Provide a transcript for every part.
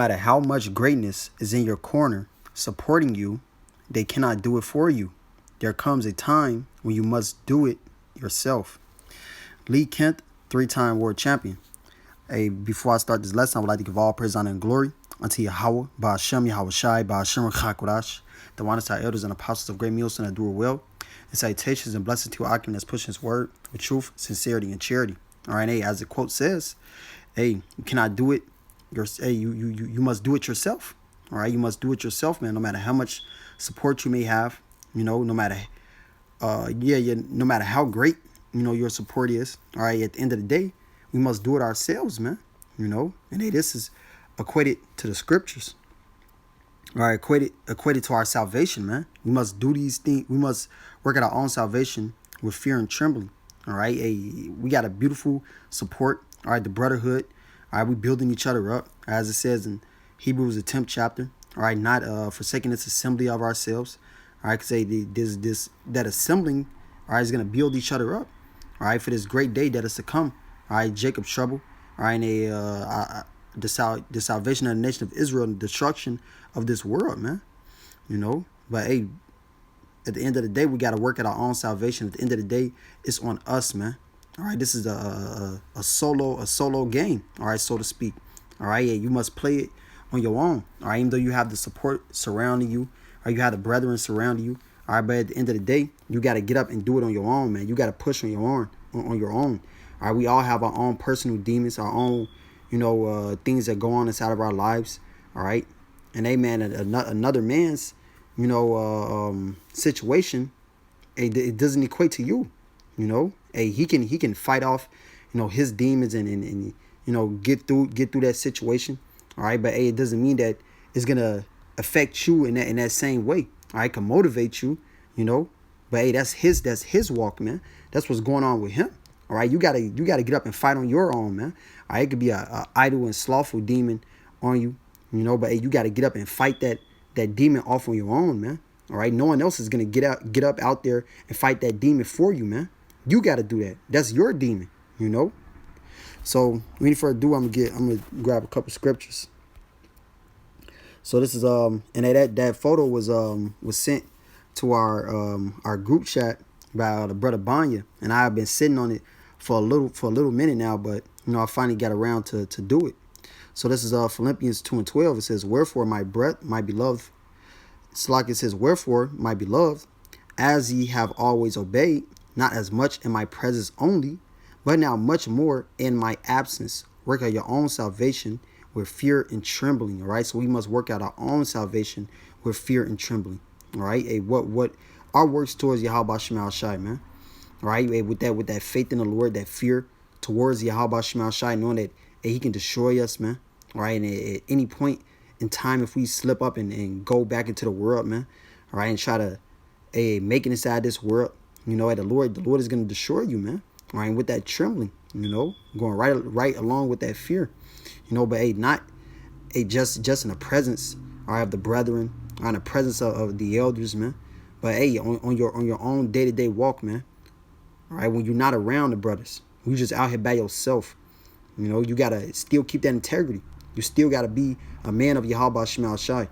No matter how much greatness is in your corner supporting you, they cannot do it for you. There comes a time when you must do it yourself. Lee Kent, 3-time world champion. Hey, before I start this lesson, I would like to give all praise, honor, and glory unto Yahweh, Ba'ashem, Yahweh Shai, Ba'ashem, Chakodash, the one our elders and apostles of great Milson that do it well. And salutations and blessings to Akim that's pushing his word with truth, sincerity, and charity. All right, hey, as the quote says, hey, you cannot do it. You must do it yourself. All right, you must do it yourself, man. No matter how much support you may have, no matter, no matter how great your support is. All right, at the end of the day, we must do it ourselves, man. And hey, this is equated to the scriptures. All right, equated to our salvation, man. We must do these things. We must work at our own salvation with fear and trembling. All right, hey, we got a beautiful support. All right, the brotherhood. All right, we building each other up, as it says in Hebrews, the 10th chapter. All right, not forsaking this assembly of ourselves. All right, because that assembling, all right, is gonna build each other up. All right, for this great day that is to come. All right, Jacob's trouble. All right, and the salvation of the nation of Israel and the destruction of this world, man. But hey, at the end of the day, we got to work at our own salvation. At the end of the day, it's on us, man. All right, this is a solo game, all right, so to speak. All right, yeah, you must play it on your own. All right, even though you have the support surrounding you, or you have the brethren surrounding you. All right, but at the end of the day, you got to get up and do it on your own, man. You got to push on your own, on your own. All right, we all have our own personal demons, our own, things that go on inside of our lives. All right, and hey, man, another man's, situation, it doesn't equate to you. Hey, he can fight off, his demons and get through that situation. All right, but hey, it doesn't mean that it's gonna affect you in that same way. All right, it can motivate you, but hey, that's his walk, man. That's what's going on with him. All right, you gotta get up and fight on your own, man. All right, it could be a idle and slothful demon on you, but hey, you gotta get up and fight that demon off on your own, man. All right, no one else is gonna get up out there and fight that demon for you, man. You gotta do that. That's your demon, So, without further ado, I'm gonna grab a couple scriptures. So this is and that photo was sent to our group chat by the brother Banya, and I have been sitting on it for a little minute now, but I finally got around to do it. So this is Philippians 2:12. It says, "Wherefore, my beloved," it says, "Wherefore, my beloved, as ye have always obeyed, not as much in my presence only, but now much more in my absence, work out your own salvation with fear and trembling." All right, so we must work out our own salvation with fear and trembling. All right, hey, what our works towards Yahweh Shema Shai, man. All right, hey, with that faith in the Lord, that fear towards Yahweh Shema Shai, knowing that hey, he can destroy us, man. All right, and at any point in time, if we slip up and go back into the world, man, all right, and try to make it inside this world, the Lord is going to destroy you, man. All right, with that trembling, going right along with that fear, but hey, not just in the presence, all right, of the brethren, or in the presence of the elders, man. But hey, on your own day-to-day walk, man. All right, when you're not around the brothers, you just out here by yourself, you gotta still keep that integrity. You still gotta be a man of Yahweh Shema Shai,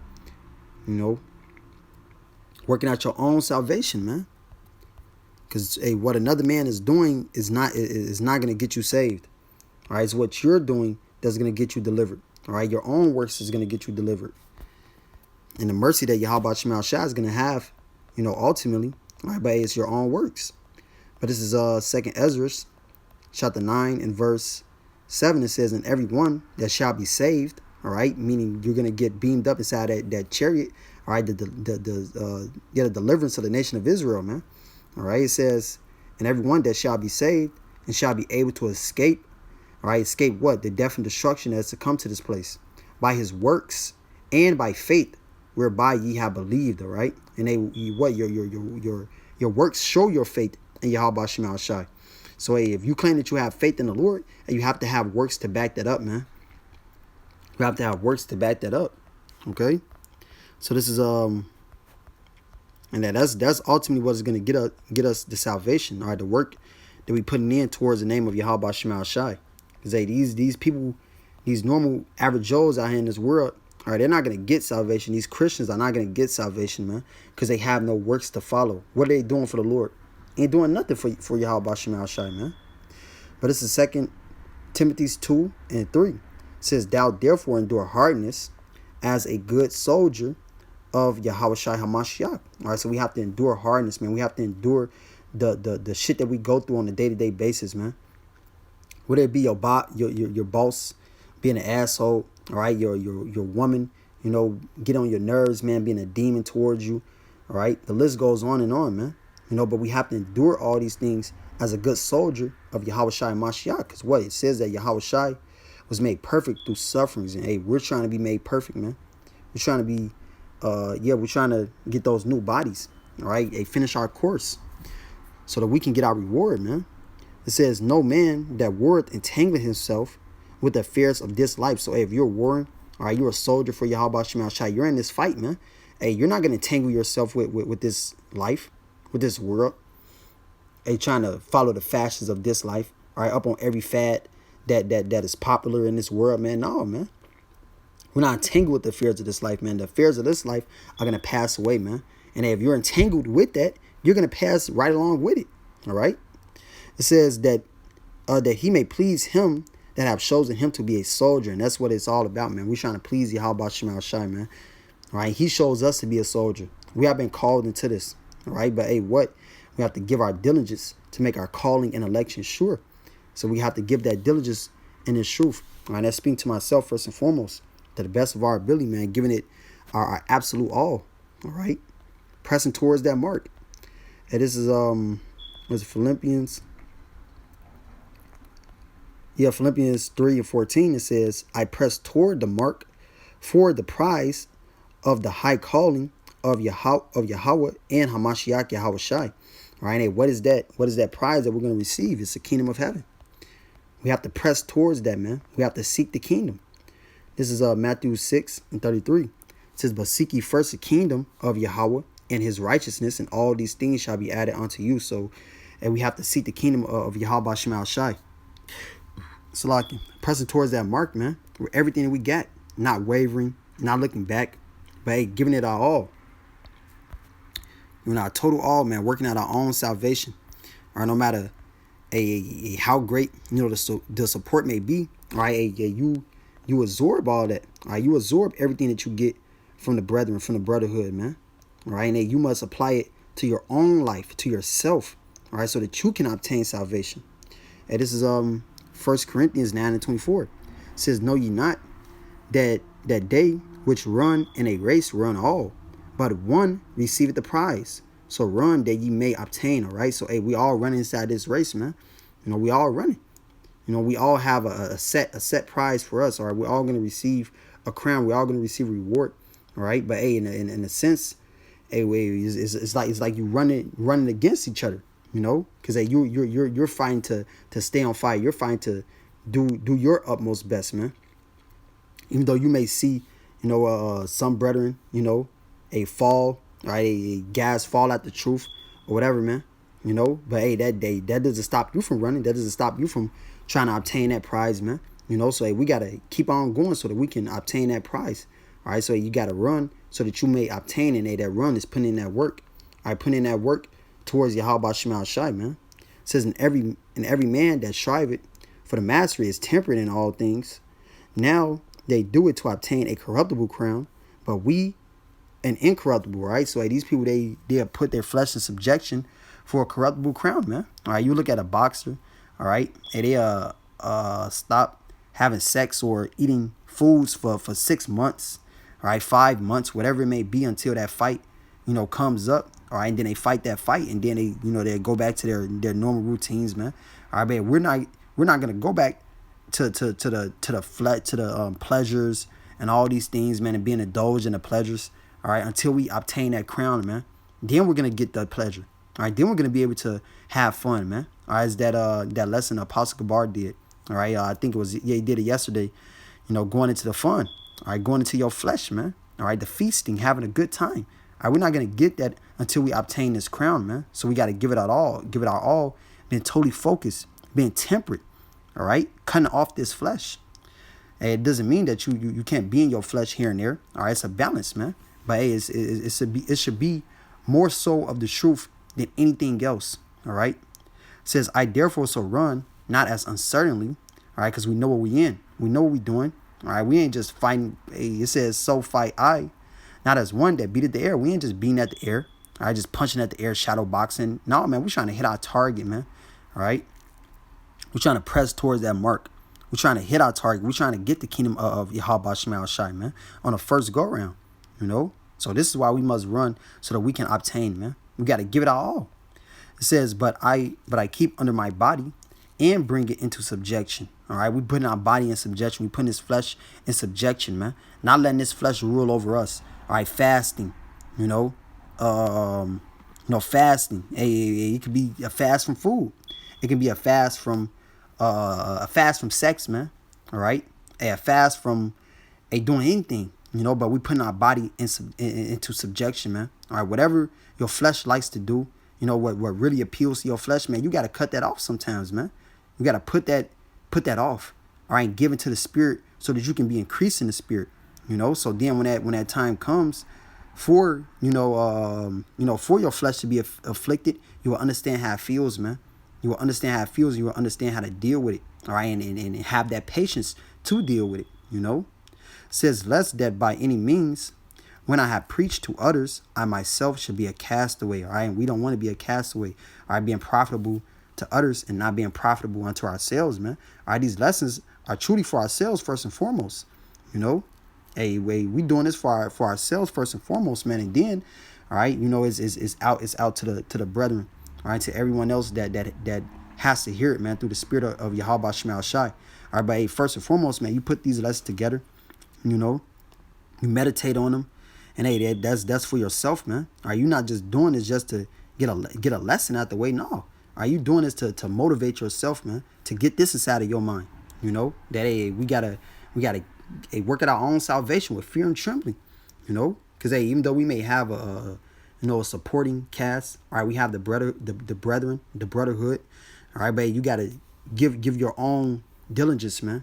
working out your own salvation, man. Because hey, what another man is doing is not gonna get you saved. All right, it's what you're doing that's gonna get you delivered. All right, your own works is gonna get you delivered, and the mercy that Yahweh Shema Shai is gonna have, ultimately. All right, but hey, it's your own works. But this is 2nd Ezra, chapter 9 and verse 7. It says, "And everyone that shall be saved," all right, meaning you're gonna get beamed up inside that chariot. All right, the deliverance of the nation of Israel, man. All right, it says, "And everyone that shall be saved and shall be able to escape," all right, escape what? The death and destruction that is to come to this place, "by his works and by faith whereby ye have believed," all right, and your works show your faith in Yahweh Shema Shai. So hey, if you claim that you have faith in the Lord, and you have to have works to back that up, man. You have to have works to back that up. Okay, so this is and that's ultimately what is going to get us the salvation. All right, the work that we putting in towards the name of Yahweh Shema Shai. Because hey, these people these normal average Joes out here in this world, all right, they're not going to get salvation. These Christians are not going to get salvation, man, because they have no works to follow. What are they doing for the Lord? Ain't doing nothing for Yahweh Shema Shai, man. But this is 2 Timothy 2:3. It says, thou therefore endure hardness as a good soldier of Yahweh Shai HaMashiach. All right, so we have to endure hardness, man. We have to endure the shit that we go through on a day-to-day basis, man. Whether it be your boss being an asshole, all right, your woman, get on your nerves, man, being a demon towards you, all right. The list goes on and on, man. But we have to endure all these things as a good soldier of Yahweh Shai Mashiach. Because what? It says that Yahweh Shai was made perfect through sufferings. And, hey, we're trying to be made perfect, man. We're trying to be, we're trying to get those new bodies, all right? Hey, finish our course so that we can get our reward, man. It says, no man that warreth entangle himself with the affairs of this life. So, hey, if you're warring, all right, you're a soldier for Yahweh Shema Shai, you're in this fight, man. Hey, you're not going to entangle yourself with this life, with this world. Hey, trying to follow the fashions of this life, all right, up on every fad that is popular in this world, man. No, man. We're not entangled with the affairs of this life, man. The affairs of this life are going to pass away, man. And if you're entangled with that, you're going to pass right along with it, all right? It says that he may please him that have chosen him to be a soldier. And that's what it's all about, man. We're trying to please Yahweh Shema Shai, man. All right, he shows us to be a soldier. We have been called into this, all right? But, hey, what? We have to give our diligence to make our calling and election sure. So we have to give that diligence in this truth. All right, that's speaking to myself first and foremost, to the best of our ability, man, giving it our absolute all right? Pressing towards that mark. And this is, was it Philippians? Yeah, Philippians 3:14, it says, I press toward the mark for the prize of the high calling of Yahweh and Hamashiach Yahweh Shai. All right, hey, what is that? What is that prize that we're going to receive? It's the kingdom of heaven. We have to press towards that, man. We have to seek the kingdom. This is Matthew 6:33. It says, but seek ye first the kingdom of Yahweh and his righteousness, and all these things shall be added unto you. So, and we have to seek the kingdom of Yahweh Shema Shai. So, like, pressing towards that mark, man, with everything that we got, not wavering, not looking back, but, hey, giving it our all. Our total all, man, working out our own salvation. Or no matter how great, the support may be, all right, you absorb all that. All right, you absorb everything that you get from the brethren, from the brotherhood, man. All right, and you must apply it to your own life, to yourself, all right, so that you can obtain salvation. And this is 1 Corinthians 9:24. It says, know ye not that they which run in a race run all, but one receiveth the prize. So run that ye may obtain, all right? So, hey, we all running inside this race, man. We all running. We all have a set prize for us, all right? We're all going to receive a crown. We're all going to receive a reward, all right? But, hey, in a sense, hey, it's like you running against each other, because, hey, you're fighting to stay on fire. You're fighting to do your utmost best, man. Even though you may see, some brethren, a fall, right? A gas fall at the truth or whatever, man. But, hey, that doesn't stop you from running. That doesn't stop you from trying to obtain that prize, man. So, hey, we got to keep on going so that we can obtain that prize. All right, so you got to run so that you may obtain it. Hey, that run is putting in that work. All right, putting in that work towards Yahweh Shema Shai, man. It says, in every man that striveth for the mastery is temperate in all things. Now they do it to obtain a corruptible crown, but we an incorruptible, right? So, hey, these people, they put their flesh in subjection for a corruptible crown, man. All right, you look at a boxer, all right, and they stop having sex or eating foods for 6 months, all right, 5 months, whatever it may be, until that fight, comes up, all right, and then they fight that fight, and then they go back to their normal routines, man. All right, but we're not gonna go back to the pleasures and all these things, man, and being indulged in the pleasures, all right, until we obtain that crown, man. Then we're gonna get the pleasure. All right, then we're gonna be able to have fun, man. All right, as that lesson Apostle Gabar did. All right, I think it was, he did it yesterday. Going into the fun. All right, going into your flesh, man. All right, the feasting, having a good time. All right, we're not gonna get that until we obtain this crown, man. So we gotta give it our all, being totally focused, being temperate. All right, cutting off this flesh. Hey, it doesn't mean that you can't be in your flesh here and there. All right, it's a balance, man. But hey, it should be more so of the truth than anything else. All right. It says, I therefore so run, not as uncertainly. All right, because we know what we in. We know what we doing. All right, we ain't just fighting. Hey, it says, so fight I, not as one that beat at the air. We ain't just beating at the air. All right, just punching at the air, shadow boxing. No, man, we trying to hit our target, man. All right. We're trying to press towards that mark. We're trying to hit our target. We're trying to get the kingdom of Yahweh Shema Shai, man, on the first go round, you know? So this is why we must run so that we can obtain, man. We got to give it our all. It says, but I keep under my body and bring it into subjection. All right, we putting our body in subjection. We putting this flesh in subjection, man. Not letting this flesh rule over us. All right, fasting, fasting. It could be a fast from food. It can be a fast from sex, man. All right, a fast from doing anything, but we putting our body into subjection, man. All right, whatever your flesh likes to do, what really appeals to your flesh, man, you got to cut that off sometimes, man. You got to put that off. All right, give it to the spirit so that you can be increasing the spirit, So then when that time comes for, for your flesh to be afflicted, you will understand how it feels, man. You will understand how it feels. You will understand how to deal with it. All right, and have that patience to deal with it, It says, lest that by any means, when I have preached to others, I myself should be a castaway. All right, and we don't want to be a castaway. All right, being profitable to others and not being profitable unto ourselves, man. All right, these lessons are truly for ourselves first and foremost. Hey, we doing this for ourselves first and foremost, man. And then, all right, it's out to the brethren. All right, to everyone else that has to hear it, man, through the spirit of Yahweh Shema Shai. All right, but hey, first and foremost, man, you put these lessons together, you meditate on them, and hey, that's for yourself, man. All right, you're not just doing this just to get a lesson out the way. No, are you doing this to motivate yourself, man, to get this inside of your mind, that hey, we gotta work at our own salvation with fear and trembling, because hey, even though we may have a supporting cast. All right, we have the brethren, the brotherhood. All right, but you gotta give your own diligence, man.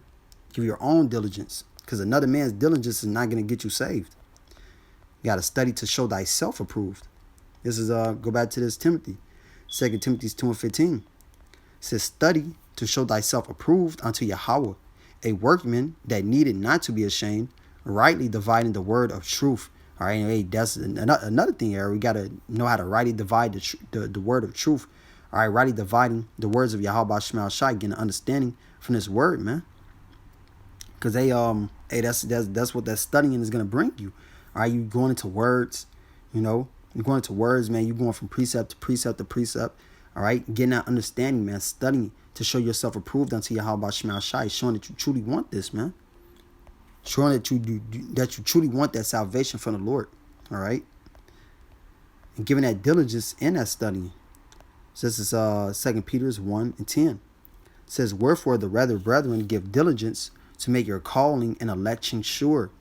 Give your own diligence, because another man's diligence is not gonna get you saved. You gotta study to show thyself approved. This is go back to this Timothy, 2 Timothy 2:15. It says, study to show thyself approved unto Yahweh, a workman that needed not to be ashamed, rightly dividing the word of truth. All right, hey, that's another thing here. We got to know how to rightly divide the word of truth. All right, rightly dividing the words of Yahweh Shema Shai, getting an understanding from this word, man. Because that's what that studying is going to bring you. All right, you going into words, you're going into words, man. You're going from precept to precept to precept. All right, getting that understanding, man. Studying to show yourself approved unto Yahweh Shema Shai, showing that you truly want this, man. Showing that you truly want that salvation from the Lord, all right? And giving that diligence in that studying. So this is 2 Peter 1:10. It says, wherefore the rather, brethren, give diligence to make your calling and election sure.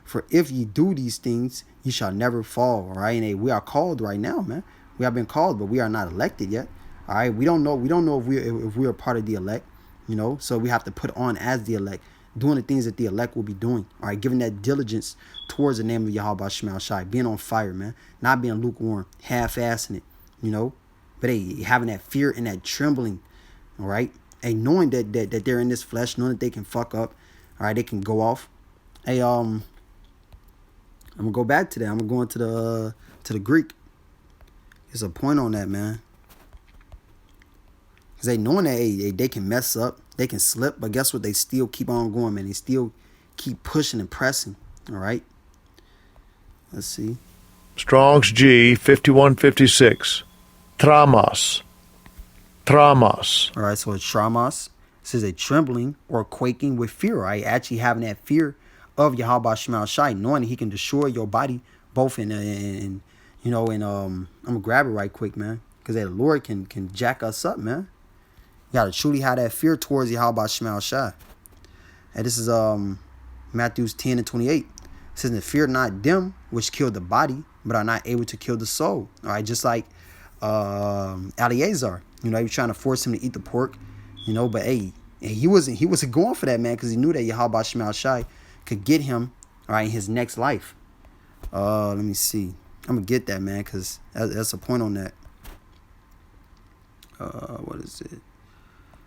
For if ye do these things, ye shall never fall, all right? And we are called right now, man. We have been called, but we are not elected yet, all right? We don't know if we are part of the elect, so we have to put on as the elect, doing the things that the elect will be doing. All right, giving that diligence towards the name of Yahweh Shema Shai, being on fire, man, not being lukewarm, half-assing it, but hey, having that fear and that trembling, all right, and knowing that they're in this flesh, knowing that they can fuck up, all right, they can go off. Hey, I'm gonna go back to that. I'm gonna go into the Greek. There's a point on that, man. Because they knowing that they can mess up, they can slip, but guess what? They still keep on going, man. They still keep pushing and pressing, all right? Let's see. Strong's G, 5156. Tramos. All right, so it's tramos. It says a trembling or quaking with fear, right? Actually having that fear of Yahweh Shema Shai, knowing that he can destroy your body both in I'm going to grab it right quick, man, because the Lord can jack us up, man. You got to truly have that fear towards Yahweh Shema Shai. And this is Matthew 10:28. It says, and fear not them which kill the body, but are not able to kill the soul. All right, just like Eleazar. You're trying to force him to eat the pork, but hey, And he wasn't going for that, man, because he knew that Yahweh Shema Shai could get him, all right, in his next life. Let me see. I'm gonna get that, man, because that's a point on that. What is it?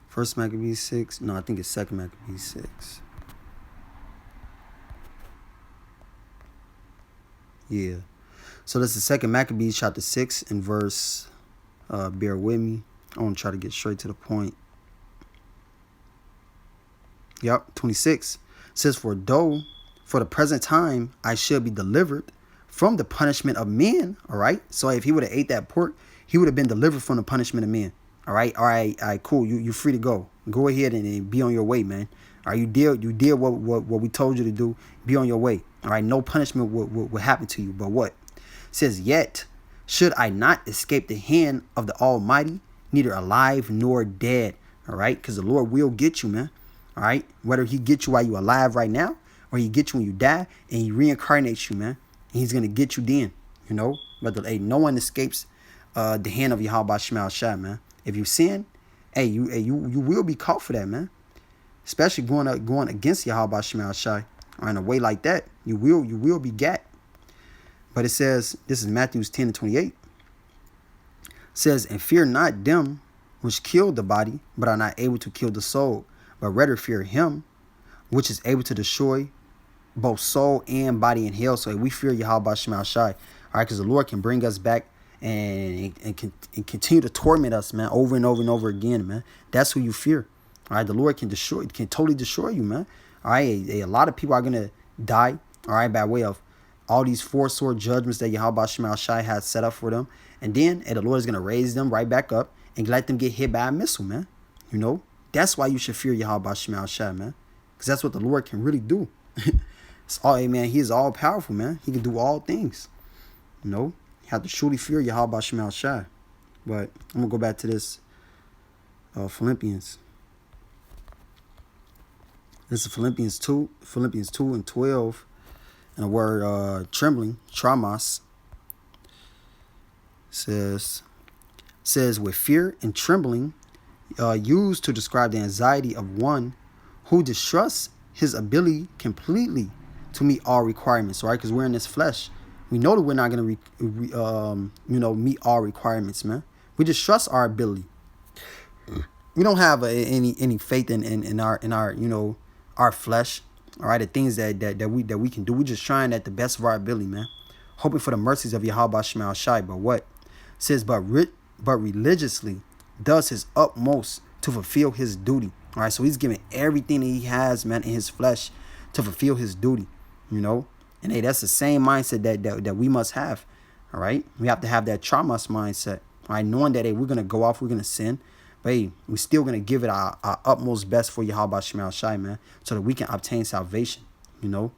First Maccabees 6? No, I think it's Second Maccabees 6. Yeah. So this is Second Maccabees chapter 6 and verse. Bear with me. I want to try to get straight to the point. Yep, 26 says, for though for the present time I should be delivered from the punishment of men. All right. So if he would have ate that pork, he would have been delivered from the punishment of men. All right, cool. You're free to go. Go ahead and be on your way, man. All right, you did what we told you to do. Be on your way. All right, no punishment will happen to you. But what? It says, yet should I not escape the hand of the Almighty, neither alive nor dead. All right, because the Lord will get you, man. All right, whether he get you while you're alive right now, or he get you when you die, and he reincarnates you, man. And he's gonna get you then, you know. But no one escapes the hand of Yahweh Shema Shai, man. If you sin, you will be caught for that, man. Especially going against Yahweh Shema Shai, or in a way like that, you will be gat. But it says, this is Matthew 10:28. It says, and fear not them which kill the body, but are not able to kill the soul, but rather fear him which is able to destroy both soul and body in hell. So we fear Yahweh Shema Shai, all right, because the Lord can bring us back and continue to torment us, man, over and over and over again, man. That's who you fear. All right, the Lord can totally destroy you, man. All right, a lot of people are gonna die, all right, by way of all these four sword judgments that Yahweh Shema Shai has set up for them, and then the Lord is gonna raise them right back up and let them get hit by a missile, man. You know, that's why you should fear Yahweh Shema Shai, man, because that's what the Lord can really do. It's all, man. He is all powerful, man. He can do all things. You know. Have to truly fear Yahweh Shema Shai. But I'm gonna go back to this Philippians. This is Philippians 2 and 12, and the word trembling, tramos, says with fear and trembling, used to describe the anxiety of one who distrusts his ability completely to meet all requirements, right? Because we're in this flesh. We know that we're not going to, meet all requirements, man. We just trust our ability. We don't have any faith in our our flesh, all right. The things that we can do. We're just trying at the best of our ability, man. Hoping for the mercies of Yahweh Shema Shai. But what? It says, but religiously does his utmost to fulfill his duty. All right. So he's giving everything that he has, man, in his flesh to fulfill his duty. You know. And hey, that's the same mindset that we must have. All right. We have to have that traumas mindset. All right. Knowing that, hey, we're going to go off, we're going to sin. But hey, we're still going to give it our utmost best for Yahweh Shema Shai, man, so that we can obtain salvation, you know.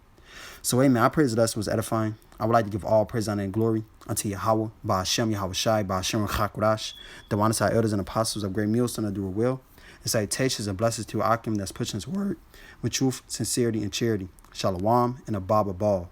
So, hey, man, I pray that lesson was edifying. I would like to give all praise, honor, and glory unto Yahweh, by Hashem, Yahweh Shai, by Hashem, Chakodash, the one our elders and apostles of great millstone that do it well. And salutations and blessings to Akim that's pushing his word with truth, sincerity, and charity. Shalom and a Baba Ball.